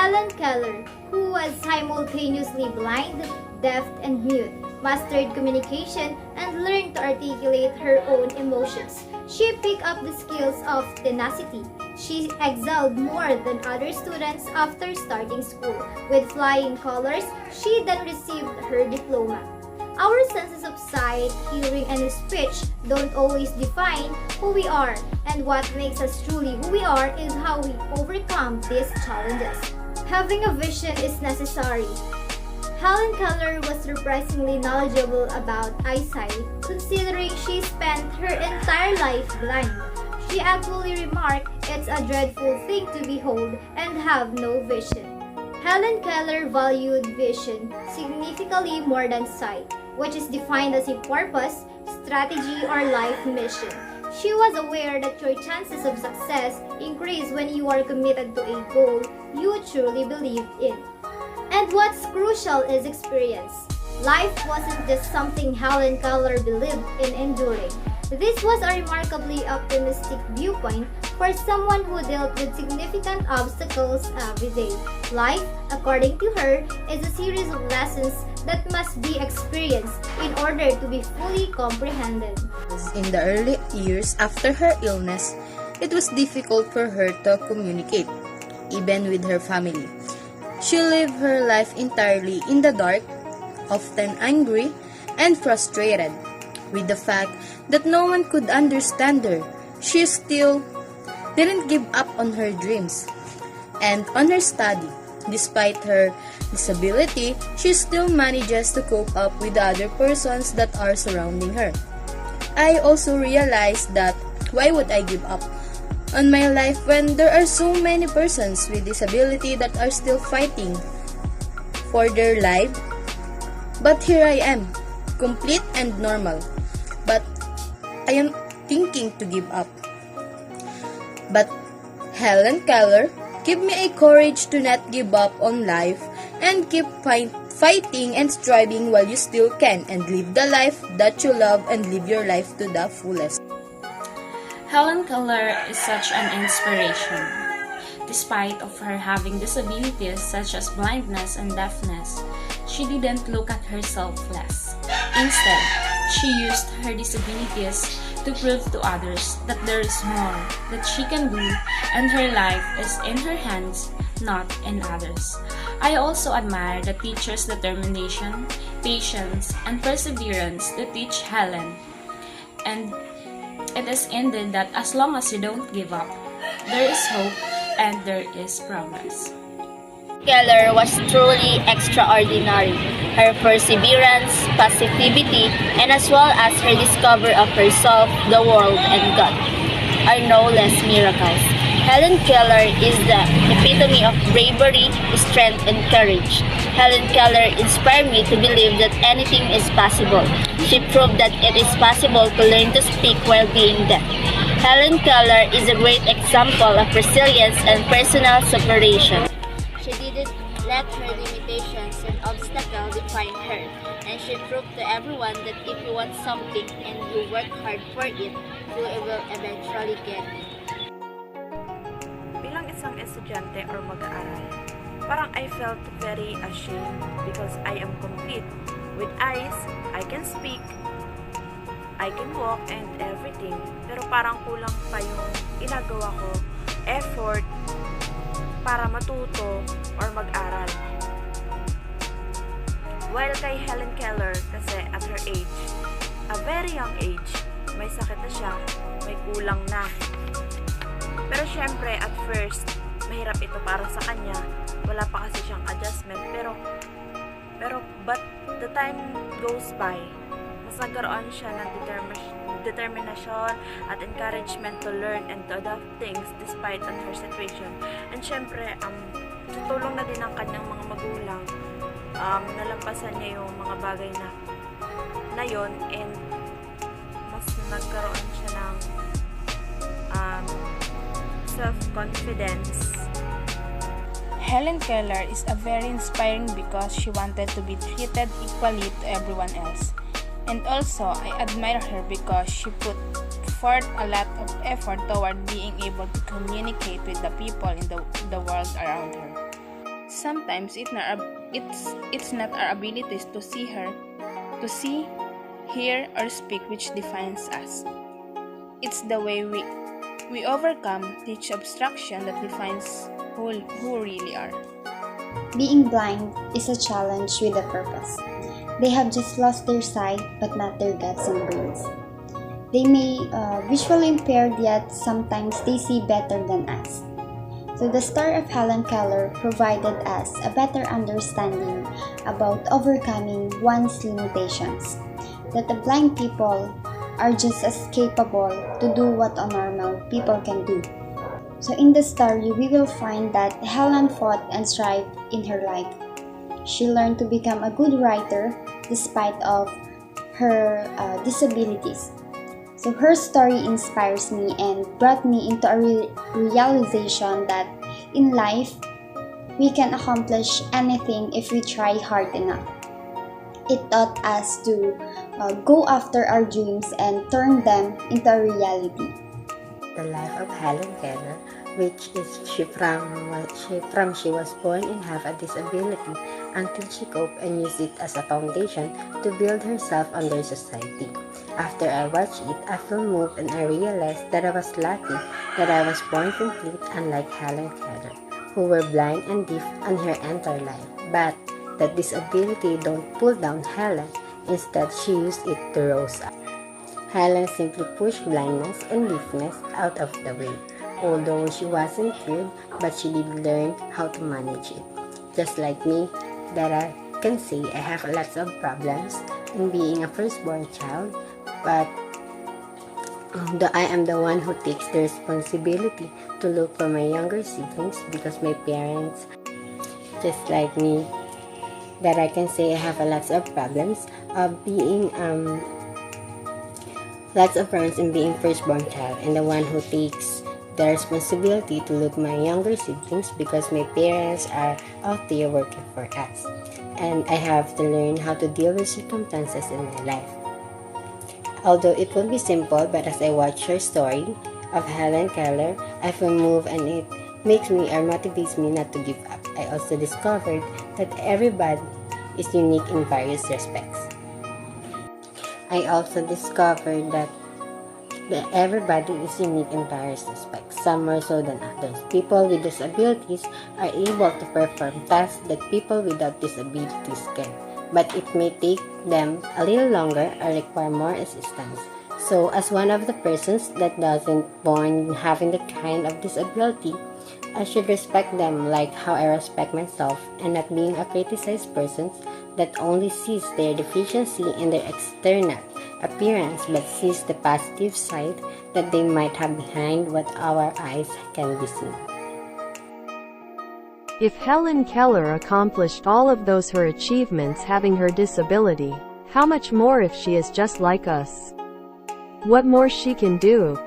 Helen Keller, who was simultaneously blind, deaf, and mute, mastered communication and learned to articulate her own emotions. She picked up the skills of tenacity. She excelled more than other students after starting school. With flying colors, she then received her diploma. Our senses of sight, hearing, and speech don't always define who we are, and what makes us truly who we are is how we overcome these challenges. Having a vision is necessary. Helen Keller was surprisingly knowledgeable about eyesight, considering she spent her entire life blind. She actually remarked, "It's a dreadful thing to behold and have no vision." Helen Keller valued vision significantly more than sight, which is defined as a purpose, strategy, or life mission. She was aware that your chances of success increase when you are committed to a goal you truly believe in. And what's crucial is experience. Life wasn't just something Helen Keller believed in enduring. This was a remarkably optimistic viewpoint for someone who dealt with significant obstacles every day. Life, according to her, is a series of lessons that must be experienced in order to be fully comprehended. In the early years after her illness, it was difficult for her to communicate, even with her family. She lived her life entirely in the dark, often angry and frustrated with the fact that no one could understand her. She still didn't give up on her dreams and on her study. Despite her disability, she still manages to cope up with the other persons that are surrounding her. I also realized that why would I give up on my life when there are so many persons with disability that are still fighting for their life? But here I am, complete and normal. But I am thinking to give up. But Helen Keller gave me a courage to not give up on life and keep fighting and striving while you still can, and live the life that you love and live your life to the fullest. Helen Keller is such an inspiration. Despite of her having disabilities such as blindness and deafness, she didn't look at herself less. Instead, she used her disabilities to prove to others that there is more that she can do and her life is in her hands, not in others. I also admire the teacher's determination, patience, and perseverance to teach Helen. And it is indeed that as long as you don't give up, there is hope and there is progress. Keller was truly extraordinary. Her perseverance, positivity, and as well as her discovery of herself, the world, and God are no less miracles. Helen Keller is the epitome of bravery, strength, and courage. Helen Keller inspired me to believe that anything is possible. She proved that it is possible to learn to speak while being deaf. Helen Keller is a great example of resilience and personal separation. She didn't let her limitations and obstacles define her, and she proved to everyone that if you want something and you work hard for it, you will eventually get it. Bilang isang estudyante or mag-aaral, parang I felt very ashamed because I am complete. With eyes, I can speak, I can walk and everything, pero parang kulang pa yung ginagawa ko, effort, para matuto or mag-aral. While kay Helen Keller, kasi at her age, a very young age, may sakit na siya, may kulang na. Pero syempre, at first, mahirap ito para sa kanya. Wala pa kasi siyang adjustment. But the time goes by, mas nagkaroon siya ng determination at encouragement to learn and to adapt things despite on her situation. And syempre, tutulong na din ng kanyang mga magulang, nalampasan niya yung mga bagay na yon, and mas nagkaroon siya ng self-confidence. Helen Keller is a very inspiring because she wanted to be treated equally to everyone else. And also, I admire her because she put forth a lot of effort toward being able to communicate with the people in the world around her. sometimes it's not our abilities to see, hear, or speak which defines us. It's the way we overcome each obstruction that defines who we really are. Being blind is a challenge with a purpose. They have just lost their sight but not their guts and brains. They may visually impaired, yet sometimes they see better than us. So the story of Helen Keller provided us a better understanding about overcoming one's limitations, that the blind people are just as capable to do what a normal people can do. So in the story, we will find that Helen fought and strived in her life. She learned to become a good writer despite of her disabilities. So her story inspires me and brought me into a realization that in life, we can accomplish anything if we try hard enough. It taught us to go after our dreams and turn them into a reality. The life of Helen Keller, which is she was born and have a disability until she coped and used it as a foundation to build herself under society. After I watched it, I felt moved and I realized that I was lucky that I was born complete, unlike Helen Keller, who were blind and deaf in her entire life. But that disability don't pull down Helen. Instead, she used it to rise up. Helen simply pushed blindness and deafness out of the way. Although she wasn't cured, but she did learn how to manage it. Just like me, that I can say I have lots of problems in being a firstborn child, but I am the one who takes the responsibility to look for my younger siblings, because my parents, just like me, that I can say I have lots of problems of being lots of problems in being firstborn child, and the one who takes the responsibility to look my younger siblings, because my parents are out there working for us, and I have to learn how to deal with circumstances in my life. Although it won't be simple, but as I watch her story of Helen Keller, I feel moved and it makes me or motivates me not to give up. I also discovered that everybody is unique in various respects. I also discovered that everybody is unique in various respects, some more so than others. People with disabilities are able to perform tasks that people without disabilities can, but it may take them a little longer or require more assistance. So, as one of the persons that doesn't born having the kind of disability, I should respect them like how I respect myself, and not being a criticized person that only sees their deficiency in their external appearance but sees the positive side that they might have behind what our eyes can be seen. If Helen Keller accomplished all of those her achievements having her disability, how much more if she is just like us? What more she can do?